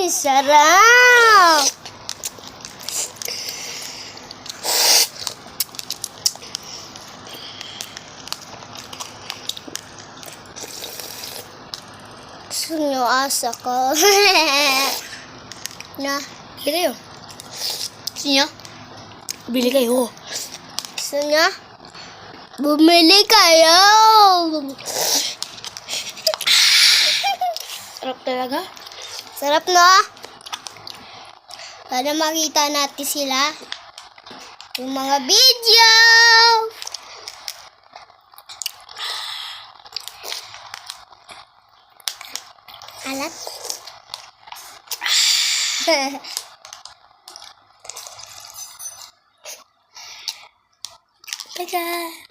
Sarap! Gusto nyo asa ko? Na, Bili kayo. Gusto nyo? Bili kayo. gusto nyo? Bumili kayo! Sarap talaga. Sarap, no? Para makita natin sila. Yung mga video! Alat? Bye guys.